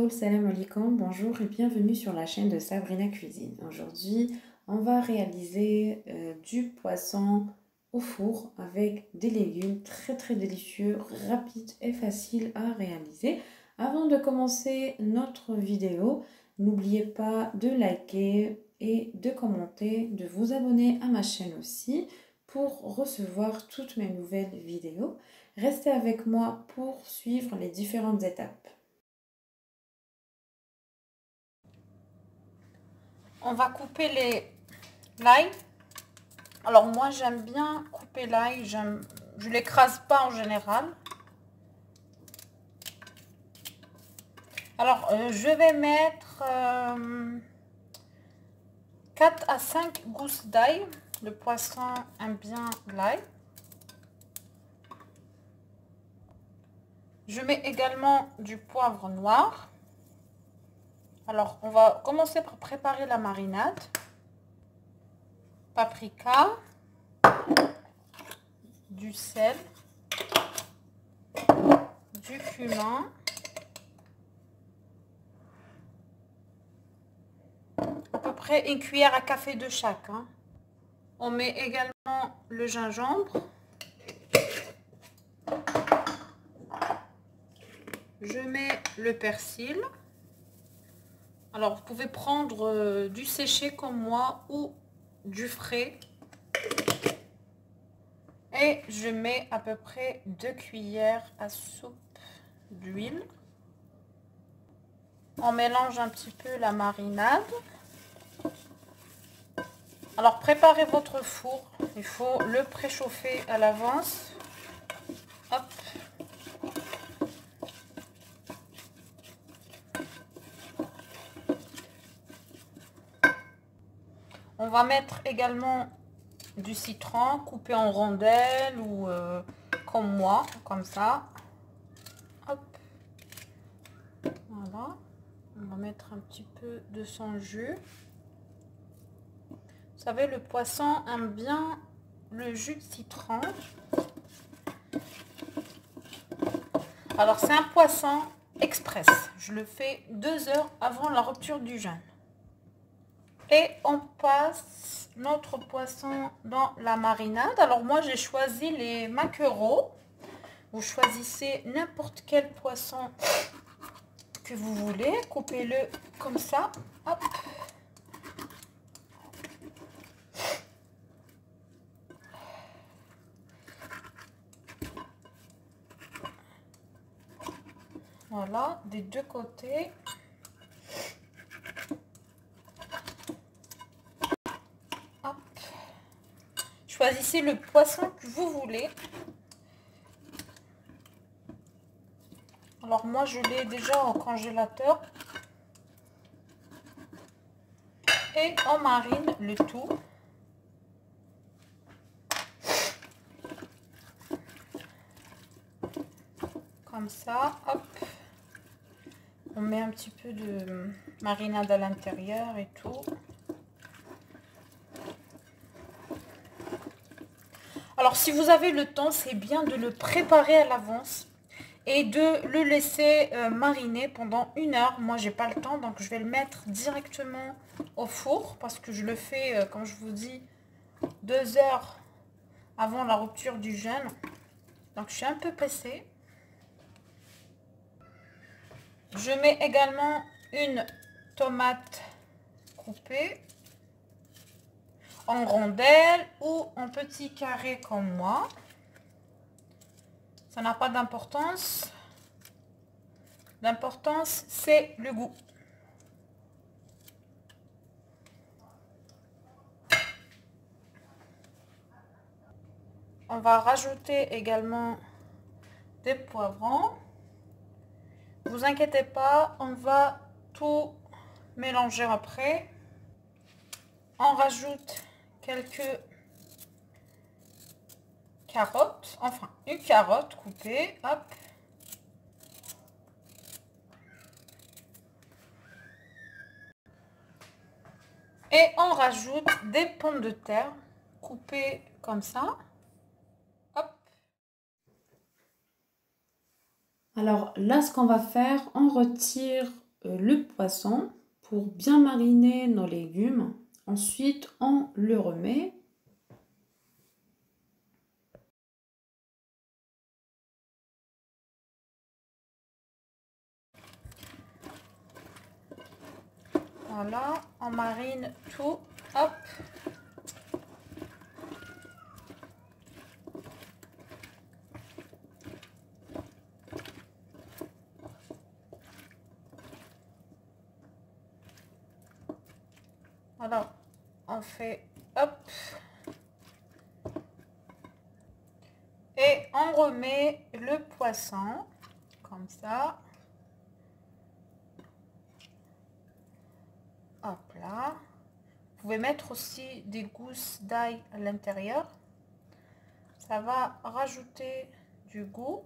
Taoul, salam alaikum, bonjour et bienvenue sur la chaîne de Sabrina Cuisine. Aujourd'hui, on va réaliser du poisson au four avec des légumes très délicieux, rapides et faciles à réaliser. Avant de commencer notre vidéo, n'oubliez pas de liker et de commenter, de vous abonner à ma chaîne aussi pour recevoir toutes mes nouvelles vidéos. Restez avec moi pour suivre les différentes étapes. On va couper l'ail. Alors moi j'aime bien couper l'ail, je l'écrase pas en général. Alors je vais mettre 4 à 5 gousses d'ail. Le poisson aime bien l'ail. Je mets également du poivre noir. Alors on va commencer par préparer la marinade. Paprika, du sel, du cumin, à peu près une cuillère à café de chaque. On met également le gingembre. Je mets le persil. Alors vous pouvez prendre du séché comme moi ou du frais. Et je mets à peu près 2 cuillères à soupe d'huile. On mélange un petit peu la marinade. Alors préparez votre four, il faut le préchauffer à l'avance. Hop. On va mettre également du citron coupé en rondelles ou comme moi, comme ça. Hop. Voilà. On va mettre un petit peu de son jus. Vous savez, le poisson aime bien le jus de citron. Alors, c'est un poisson express. Je le fais 2 heures avant la rupture du jeûne. Et on passe notre poisson dans la marinade. Alors, moi, j'ai choisi les maquereaux. Vous choisissez n'importe quel poisson que vous voulez. Coupez-le comme ça. Hop. Voilà, des deux côtés. Hop. Choisissez le poisson que vous voulez. Alors moi je l'ai déjà au congélateur. Et on marine le tout. Comme ça, hop. On met un petit peu de marinade à l'intérieur et tout. Alors si vous avez le temps, c'est bien de le préparer à l'avance et de le laisser mariner pendant 1 heure. Moi j'ai pas le temps, donc je vais le mettre directement au four parce que je le fais, comme je vous dis, 2 heures avant la rupture du jeûne. Donc je suis un peu pressée. Je mets également une tomate coupée en rondelles ou en petits carrés comme moi. Ça n'a pas d'importance. L'importance, c'est le goût. On va rajouter également des poivrons. Ne vous inquiétez pas, on va tout mélanger après. On rajoute quelques carottes, enfin une carotte coupée, hop. Et on rajoute des pommes de terre coupées comme ça. Hop. Alors là, ce qu'on va faire, on retire le poisson pour bien mariner nos légumes. Ensuite, on le remet. Voilà, on marine tout. Hop. Voilà, on fait hop. Et on remet le poisson comme ça. Hop là. Vous pouvez mettre aussi des gousses d'ail à l'intérieur. Ça va rajouter du goût.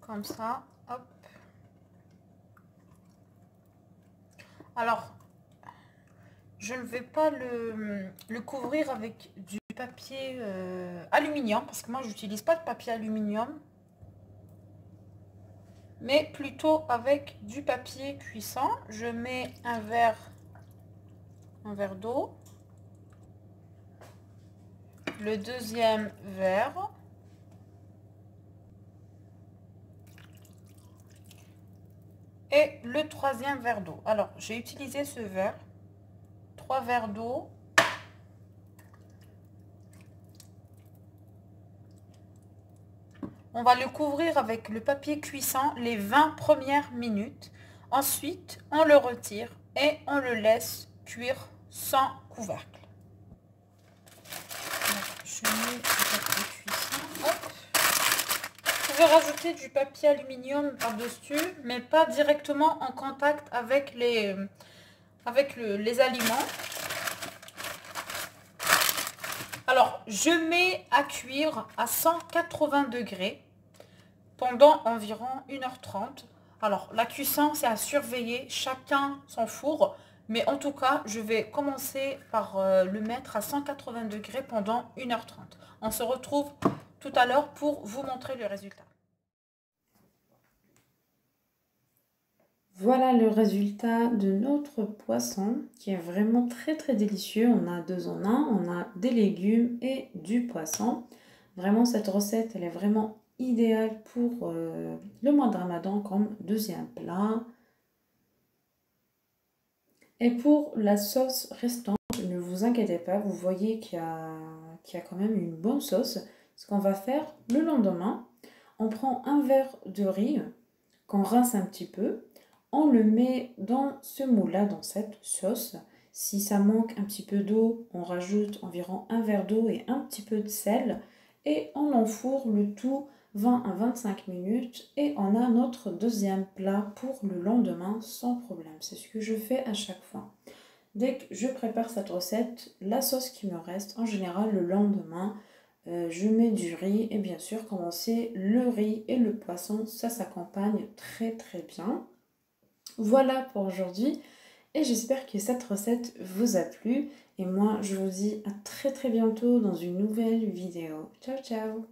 Comme ça, hop. Alors, je ne vais pas le couvrir avec du papier aluminium, parce que moi, je n'utilise pas de papier aluminium, mais plutôt avec du papier cuisson. Je mets un verre d'eau, le deuxième verre. Et le troisième verre d'eau. Alors, j'ai utilisé ce verre. 3 verres d'eau. On va le couvrir avec le papier cuisson les 20 premières minutes. Ensuite, on le retire et on le laisse cuire sans couvercle. Donc, je mets le papier cuisson. Hop. Vous pouvez rajouter du papier aluminium par-dessus, mais pas directement en contact avec les aliments. Alors, je mets à cuire à 180 degrés pendant environ 1h30. Alors, la cuisson, c'est à surveiller, chacun son four. Mais en tout cas, je vais commencer par le mettre à 180 degrés pendant 1h30. On se retrouve tout à l'heure pour vous montrer le résultat. Voilà le résultat de notre poisson qui est vraiment très délicieux. On a 2 en 1, on a des légumes et du poisson. Vraiment cette recette elle est vraiment idéale pour le mois de Ramadan comme deuxième plat. Et pour la sauce restante, ne vous inquiétez pas, vous voyez qu'il y a quand même une bonne sauce. Ce qu'on va faire le lendemain, on prend un verre de riz qu'on rince un petit peu. On le met dans ce moule-là, dans cette sauce. Si ça manque un petit peu d'eau, on rajoute environ un verre d'eau et un petit peu de sel. Et on enfourne le tout 20 à 25 minutes. Et on a notre deuxième plat pour le lendemain sans problème. C'est ce que je fais à chaque fois. Dès que je prépare cette recette, la sauce qui me reste, en général le lendemain, je mets du riz. Et bien sûr, comme on sait, le riz et le poisson, ça s'accompagne très bien. Voilà pour aujourd'hui et j'espère que cette recette vous a plu et moi je vous dis à très bientôt dans une nouvelle vidéo. Ciao ciao.